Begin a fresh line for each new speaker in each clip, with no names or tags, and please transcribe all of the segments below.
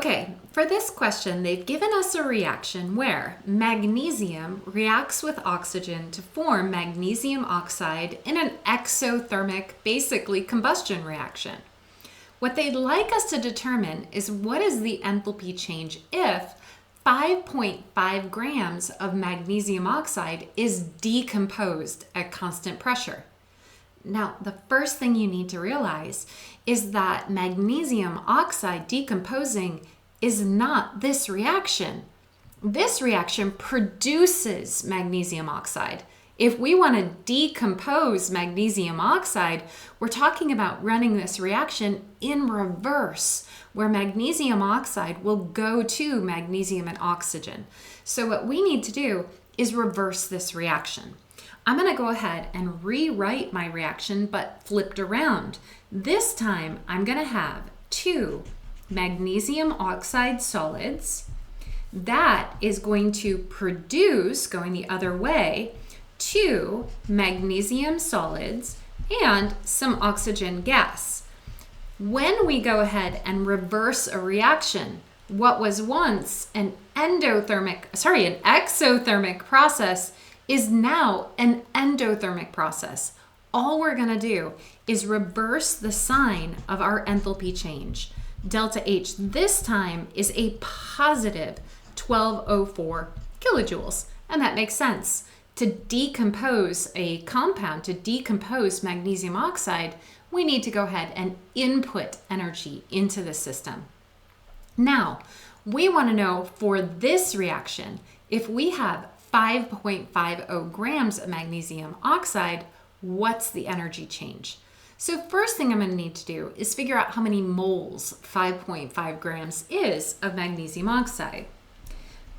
Okay, for this question, they've given us a reaction where magnesium reacts with oxygen to form magnesium oxide in an exothermic, basically combustion reaction. What they'd like us to determine is what is the enthalpy change if 5.5 grams of magnesium oxide is decomposed at constant pressure. Now, the first thing you need to realize is that magnesium oxide decomposing is not this reaction. This reaction produces magnesium oxide. If we want to decompose magnesium oxide, we're talking about running this reaction in reverse, where magnesium oxide will go to magnesium and oxygen. So what we need to do is reverse this reaction. I'm going to go ahead and rewrite my reaction, but flipped around. This time, I'm going to have 2 magnesium oxide solids. That is going to produce, going the other way, 2 magnesium solids and some oxygen gas. When we go ahead and reverse a reaction, what was once an exothermic process is now an endothermic process. All we're going to do is reverse the sign of our enthalpy change. Delta H this time is a positive 1204 kilojoules, and that makes sense. To decompose a compound, to decompose magnesium oxide, we need to go ahead and input energy into the system. Now, we want to know for this reaction, if we have 5.50 grams of magnesium oxide, what's the energy change? So first thing I'm going to need to do is figure out how many moles 5.5 grams is of magnesium oxide.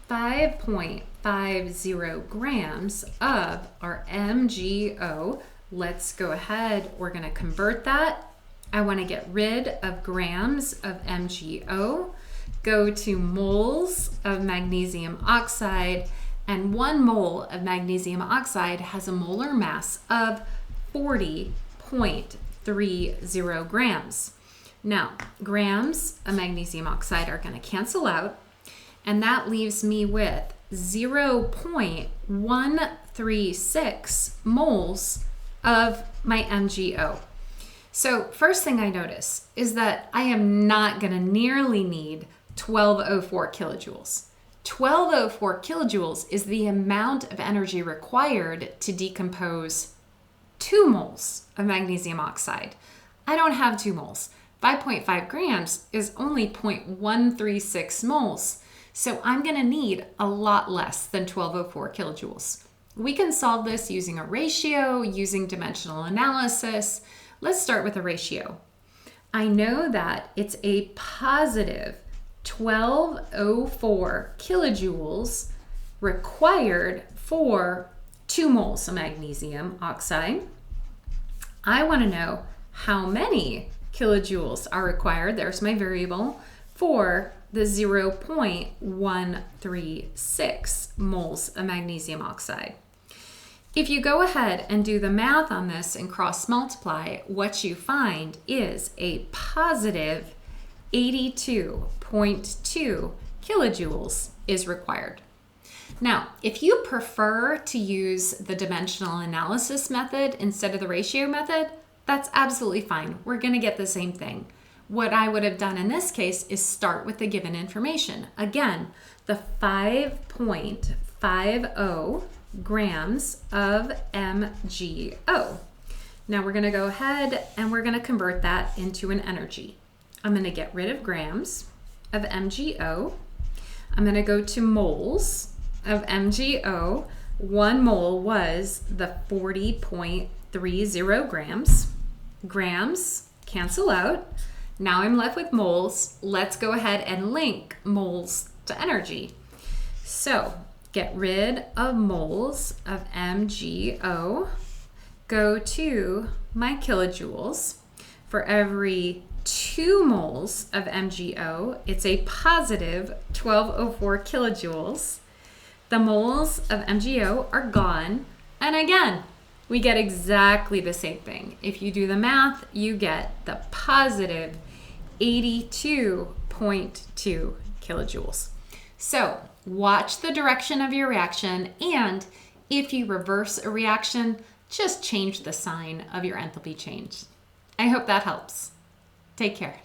5.50 grams of our MgO. Let's go ahead. We're going to convert that. I want to get rid of grams of MgO, go to moles of magnesium oxide, and 1 mole of magnesium oxide has a molar mass of 40.30 grams. Now, grams of magnesium oxide are going to cancel out, and that leaves me with 0.136 moles of my MgO. So first thing I notice is that I am not going to nearly need 1204 kilojoules. 1204 kilojoules is the amount of energy required to decompose 2 moles of magnesium oxide. I don't have 2 moles. 5.5 grams is only 0.136 moles. So I'm going to need a lot less than 1204 kilojoules. We can solve this using a ratio, using dimensional analysis. Let's start with a ratio. I know that it's a positive 1204 kilojoules required for 2 moles of magnesium oxide. I want to know how many kilojoules are required, there's my variable, for the 0.136 moles of magnesium oxide. If you go ahead and do the math on this and cross multiply, what you find is a positive 82.2 kilojoules is required. Now, if you prefer to use the dimensional analysis method instead of the ratio method, that's absolutely fine. We're going to get the same thing. What I would have done in this case is start with the given information. Again, the 5.50 grams of MgO. Now we're going to go ahead and we're going to convert that into an energy. I'm going to get rid of grams of MgO. I'm going to go to moles of MgO. 1 mole was the 40.30 grams. Grams cancel out. Now I'm left with moles. Let's go ahead and link moles to energy. So get rid of moles of MgO. Go to my kilojoules. For every 2 moles of MgO, it's a positive 1204 kilojoules. The moles of MgO are gone. And again, we get exactly the same thing. If you do the math, you get the positive 82.2 0.2 kilojoules. So watch the direction of your reaction, and if you reverse a reaction, just change the sign of your enthalpy change. I hope that helps. Take care.